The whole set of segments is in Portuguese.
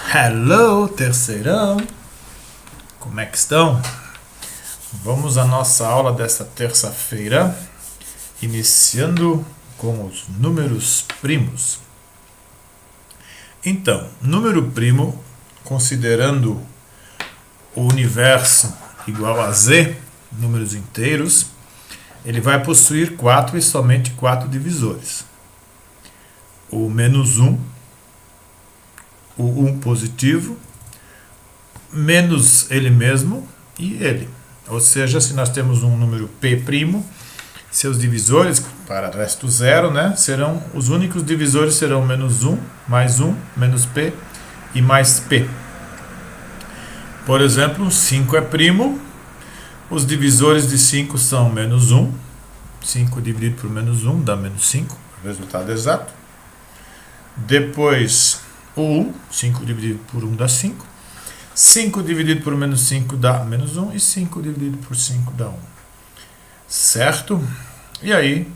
Hello, terceirão! Como é que estão? Vamos à nossa aula desta terça-feira, iniciando com os números primos. Então, número primo, considerando o universo igual a z, números inteiros, ele vai possuir 4 e somente 4 divisores. O menos 1, o 1 positivo, menos ele mesmo e ele. Ou seja, se nós temos um número p', seus divisores, para o resto zero, né, serão os únicos divisores serão menos 1, menos p e mais p. Por exemplo, 5 é primo, os divisores de 5 são menos 1, 5 dividido por menos 1 dá menos 5, resultado exato. Depois, o 1, 5 dividido por 1 dá 5. 5 dividido por menos 5 dá menos 1. E 5 dividido por 5 dá 1. Certo? E aí,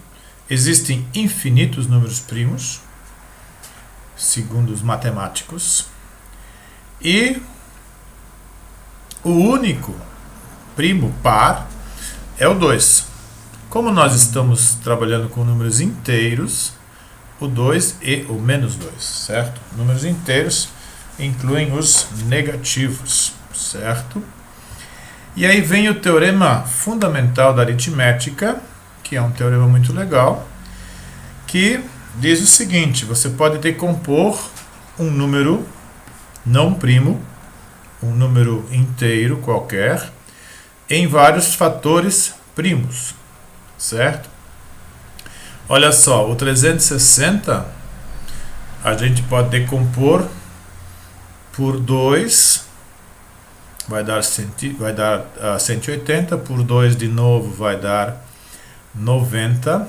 existem infinitos números primos, segundo os matemáticos. E o único primo par é o 2. Como nós estamos trabalhando com números inteiros, o 2 e o menos 2, certo? Números inteiros incluem os negativos, certo? E aí vem o teorema fundamental da aritmética, que é um teorema muito legal, que diz o seguinte: você pode decompor um número não primo, um número inteiro qualquer, em vários fatores primos, certo? Olha só, o 360 a gente pode decompor por 2, vai dar 180, por 2 de novo vai dar 90,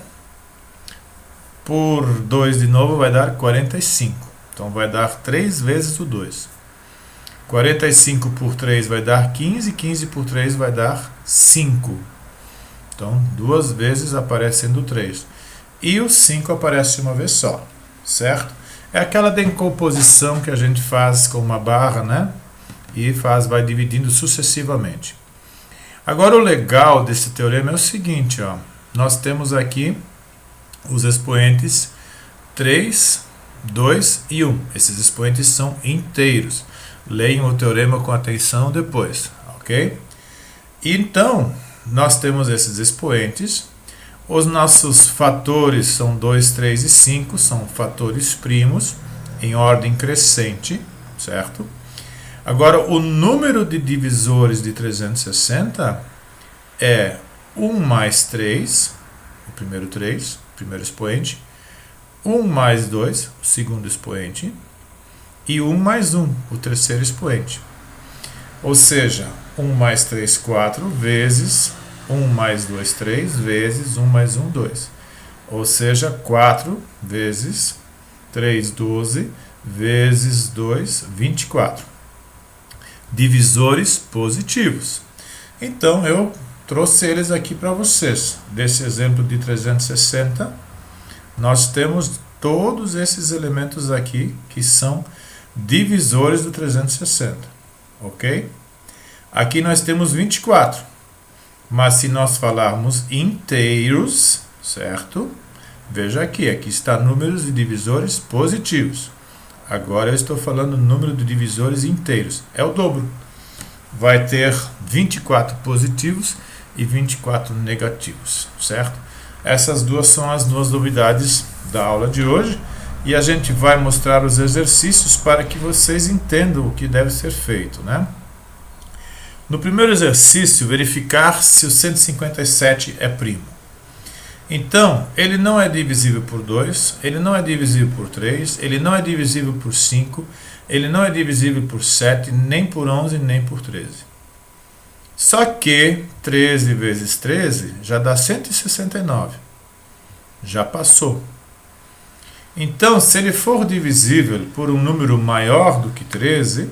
por 2 de novo vai dar 45. Então vai dar 3 vezes o 2. 45 por 3 vai dar 15, 15 por 3 vai dar 5. Então, 2 vezes aparecendo 3. E o 5 aparece uma vez só, certo? É aquela decomposição que a gente faz com uma barra, né? E vai dividindo sucessivamente. Agora, o legal desse teorema é o seguinte, ó. Nós temos aqui os expoentes 3, 2 e 1. Esses expoentes são inteiros. Leiam o teorema com atenção depois, ok? Então, nós temos esses expoentes. Os nossos fatores são 2, 3 e 5, são fatores primos, em ordem crescente, certo? Agora, o número de divisores de 360 é 1 mais 3, o primeiro expoente, 1 mais 2, o segundo expoente, e 1 mais 1, o terceiro expoente. Ou seja, 1 mais 3, 4, vezes 1 mais 2, 3, vezes 1 mais 1, 2. Ou seja, 4 vezes 3, 12, vezes 2, 24. Divisores positivos. Então, eu trouxe eles aqui para vocês. Desse exemplo de 360, nós temos todos esses elementos aqui que são divisores do 360. Ok? Aqui nós temos 24. Mas se nós falarmos inteiros, certo? Veja aqui está números de divisores positivos. Agora eu estou falando número de divisores inteiros. É o dobro. Vai ter 24 positivos e 24 negativos, certo? Essas duas são as duas novidades da aula de hoje. E a gente vai mostrar os exercícios para que vocês entendam o que deve ser feito, né? No primeiro exercício, verificar se o 157 é primo. Então, ele não é divisível por 2, ele não é divisível por 3, ele não é divisível por 5, ele não é divisível por 7, nem por 11, nem por 13. Só que 13 vezes 13 já dá 169. Já passou. Então, se ele for divisível por um número maior do que 13,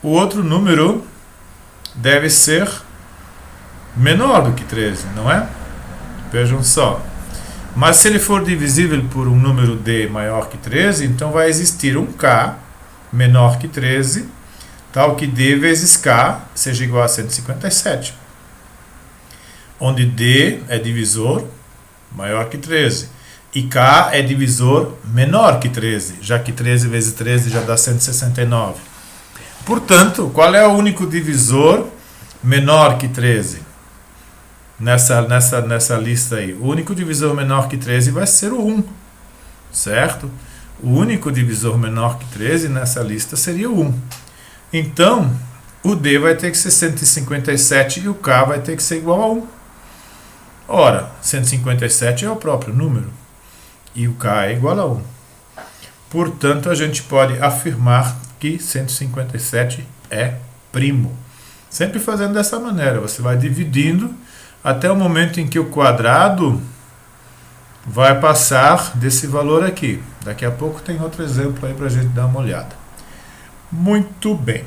o outro número deve ser menor do que 13, não é? Vejam só. Mas se ele for divisível por um número d maior que 13, então vai existir um k menor que 13, tal que D vezes K seja igual a 157. Onde D é divisor maior que 13 e K é divisor menor que 13, já que 13 vezes 13 já dá 169. Portanto, qual é o único divisor menor que 13? Nessa lista aí, o único divisor menor que 13 vai ser o 1, certo? O único divisor menor que 13 nessa lista seria o 1. Então, o D vai ter que ser 157 e o K vai ter que ser igual a 1. Ora, 157 é o próprio número e o K é igual a 1. Portanto, a gente pode afirmar que 157 é primo. Sempre fazendo dessa maneira, você vai dividindo até o momento em que o quadrado vai passar desse valor aqui. Daqui a pouco tem outro exemplo aí para a gente dar uma olhada. Muito bem.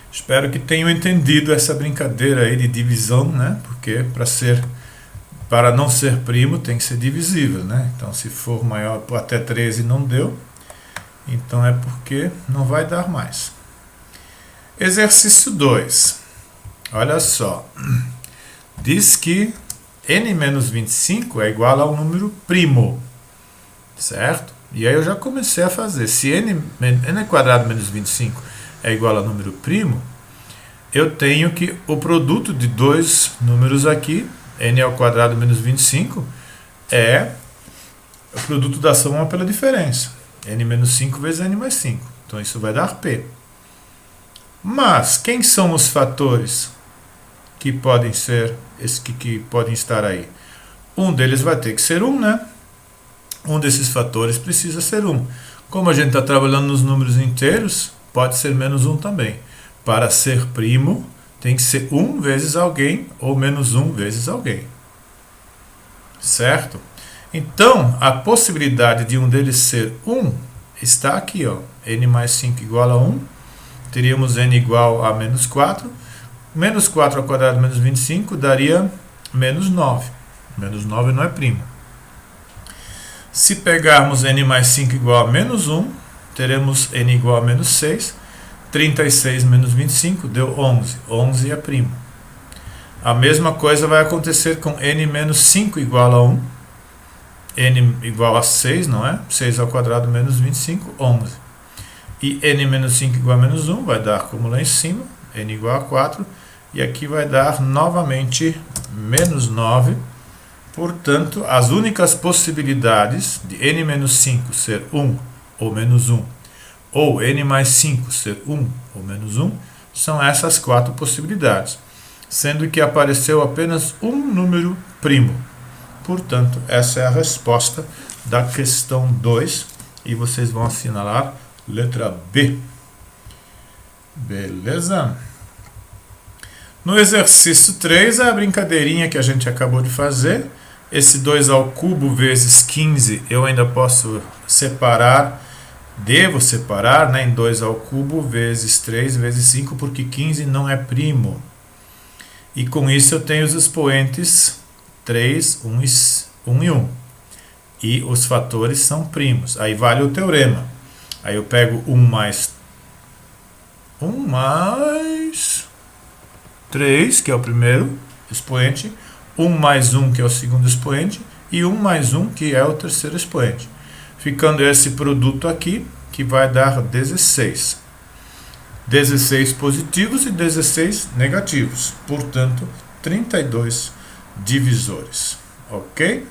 Espero que tenham entendido essa brincadeira aí de divisão, né? Porque para não ser primo tem que ser divisível, né? Então, se for maior até 13 não deu, então é porque não vai dar mais. Exercício 2. Olha só. Diz que n menos 25 é igual a um número primo, certo? E aí eu já comecei a fazer. Se n quadrado menos 25 é igual a número primo, eu tenho que o produto de dois números aqui, n ao quadrado menos 25, é o produto da soma pela diferença. n menos 5 vezes n mais 5. Então isso vai dar p. Mas quem são os fatores que podem ser que podem estar aí? Um deles vai ter que ser 1, né? Um desses fatores precisa ser 1. Como a gente está trabalhando nos números inteiros, pode ser menos 1 também. Para ser primo, tem que ser 1 vezes alguém ou menos 1 vezes alguém. Certo? Então, a possibilidade de um deles ser 1 está aqui, ó. n mais 5 igual a 1. Teríamos n igual a menos 4. Menos 4 ao quadrado menos 25 daria menos 9. Menos 9 não é primo. Se pegarmos n mais 5 igual a menos 1, teremos n igual a menos 6. 36 menos 25 deu 11. 11 é primo. A mesma coisa vai acontecer com n menos 5 igual a 1. N igual a 6, não é? 6 ao quadrado menos 25, 11. E n menos 5 igual a menos 1 vai dar como lá em cima, n igual a 4. E aqui vai dar novamente menos 9. Portanto, as únicas possibilidades de n menos 5 ser 1 ou menos 1, ou n mais 5 ser 1 ou menos 1, são essas quatro possibilidades, sendo que apareceu apenas um número primo. Portanto, essa é a resposta da questão 2, e vocês vão assinalar letra B. Beleza? No exercício 3, é a brincadeirinha que a gente acabou de fazer. Esse 2 ao cubo vezes 15 eu ainda posso separar, devo separar, né, em 2 ao cubo vezes 3 vezes 5, porque 15 não é primo. E com isso eu tenho os expoentes 3, 1 e 1. E os fatores são primos. Aí vale o teorema. Aí eu pego 1 mais 3, que é o primeiro expoente, 1 mais 1, que é o segundo expoente, e 1 mais 1, que é o terceiro expoente. Ficando esse produto aqui, que vai dar 16. 16 positivos e 16 negativos. Portanto, 32 divisores. Ok?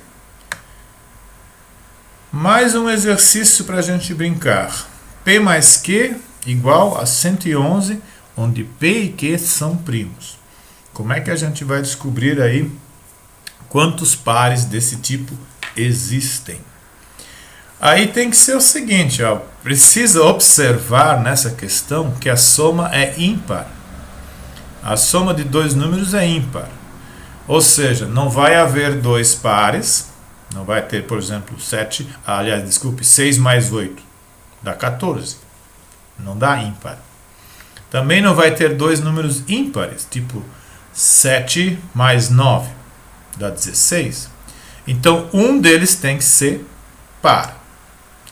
Mais um exercício para a gente brincar. P mais Q igual a 111, onde P e Q são primos. Como é que a gente vai descobrir aí quantos pares desse tipo existem? Aí tem que ser o seguinte, ó, precisa observar nessa questão que a soma é ímpar. A soma de dois números é ímpar. Ou seja, não vai haver dois pares, não vai ter, por exemplo, 6 mais 8, dá 14. Não dá ímpar. Também não vai ter dois números ímpares, tipo 7 mais 9, dá 16. Então, um deles tem que ser par.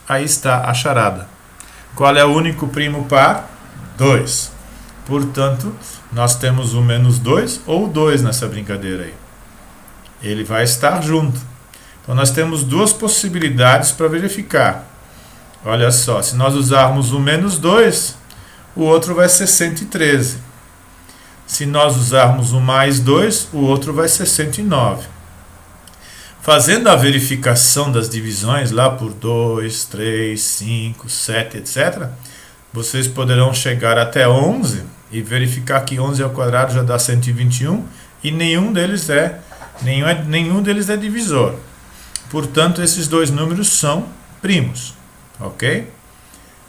Aí está a charada. Qual é o único primo par? 2. Portanto, nós temos o menos 2 ou 2 nessa brincadeira aí. Ele vai estar junto. Então, nós temos duas possibilidades para verificar. Olha só, se nós usarmos o menos 2, o outro vai ser 113. Se nós usarmos o mais 2, o outro vai ser 109. Fazendo a verificação das divisões lá por 2, 3, 5, 7, etc., vocês poderão chegar até 11 e verificar que 11 ao quadrado já dá 121 e nenhum deles é divisor. Portanto, esses dois números são primos, ok?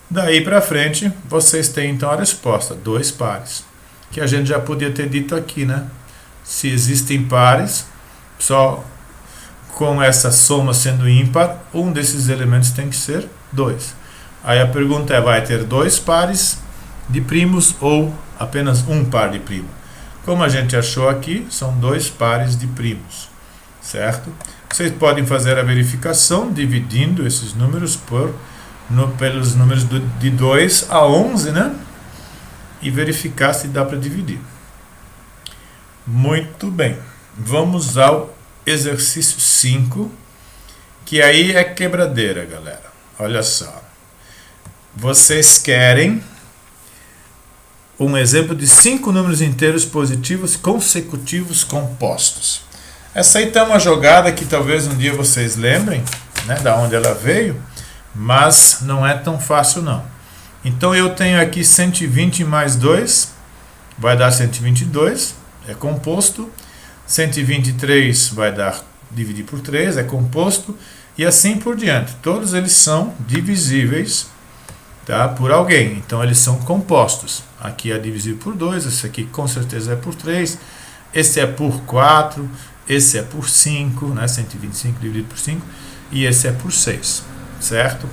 Daí para frente, vocês têm então a resposta, 2 pares, que a gente já podia ter dito aqui, né? Se existem pares, só com essa soma sendo ímpar, um desses elementos tem que ser 2. Aí a pergunta é, vai ter 2 pares de primos ou apenas um par de primo? Como a gente achou aqui, são 2 pares de primos, certo? Vocês podem fazer a verificação dividindo esses números pelos números de 2 a 11, né? E verificar se dá para dividir. Muito bem. Vamos ao exercício 5, que aí é quebradeira, galera. Olha só. Vocês querem um exemplo de 5 números inteiros positivos consecutivos compostos. Essa aí tá uma jogada que talvez um dia vocês lembrem, né, da onde ela veio, mas não é tão fácil não. Então eu tenho aqui 120 mais 2, vai dar 122, é composto. 123 vai dar, dividir por 3, é composto, e assim por diante. Todos eles são divisíveis, tá, por alguém, então eles são compostos. Aqui é divisível por 2, esse aqui com certeza é por 3, esse é por 4, esse é por 5, né, 125 dividido por 5, e esse é por 6, certo?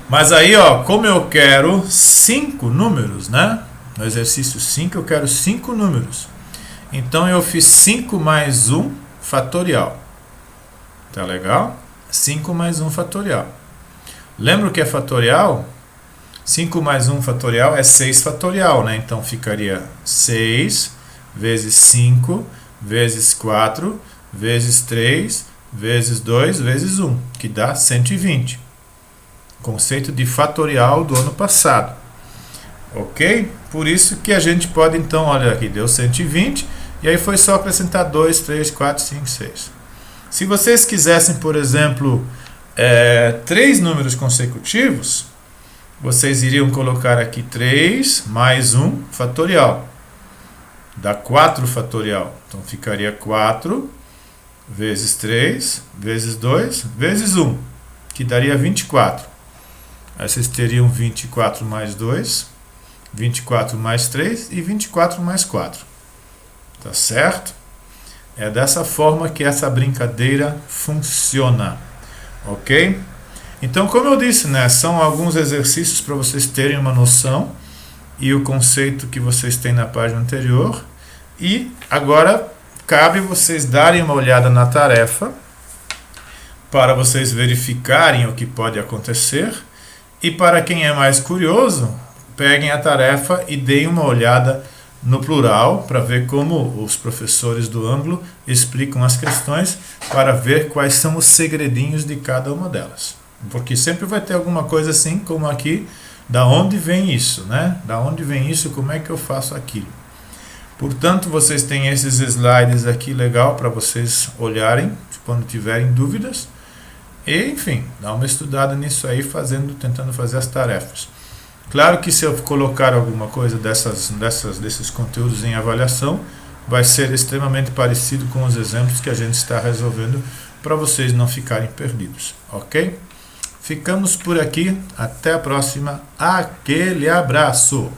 Mas aí, ó, como eu quero 5 números, né, no exercício 5 eu quero 5 números, então eu fiz 5 mais 1 fatorial, tá legal? 5 mais 1 fatorial. Lembra o que é fatorial? 5 mais 1 fatorial é 6 fatorial, né? Então ficaria 6 vezes 5 vezes 4 vezes 3 vezes 2 vezes 1, que dá 120. Conceito de fatorial do ano passado. Ok? Por isso que a gente pode, então, olha aqui, deu 120, e aí foi só acrescentar 2, 3, 4, 5, 6. Se vocês quisessem, por exemplo, 3 números consecutivos, vocês iriam colocar aqui 3 mais 1 fatorial. Dá 4 fatorial. Então ficaria 4 vezes 3 vezes 2 vezes 1, que daria 24. Aí vocês teriam 24 mais 2, 24 mais 3 e 24 mais 4. Tá certo? É dessa forma que essa brincadeira funciona. Ok? Então, como eu disse, né, são alguns exercícios para vocês terem uma noção e o conceito que vocês têm na página anterior. E agora cabe vocês darem uma olhada na tarefa para vocês verificarem o que pode acontecer. E para quem é mais curioso, peguem a tarefa e deem uma olhada no plural para ver como os professores do ângulo explicam as questões, para ver quais são os segredinhos de cada uma delas. Porque sempre vai ter alguma coisa assim, como aqui, da onde vem isso, né? Da onde vem isso, como é que eu faço aquilo? Portanto, vocês têm esses slides aqui legal para vocês olharem quando tiverem dúvidas. E, enfim, dá uma estudada nisso aí, tentando fazer as tarefas. Claro que se eu colocar alguma coisa desses conteúdos em avaliação, vai ser extremamente parecido com os exemplos que a gente está resolvendo, para vocês não ficarem perdidos, ok? Ficamos por aqui, até a próxima, aquele abraço!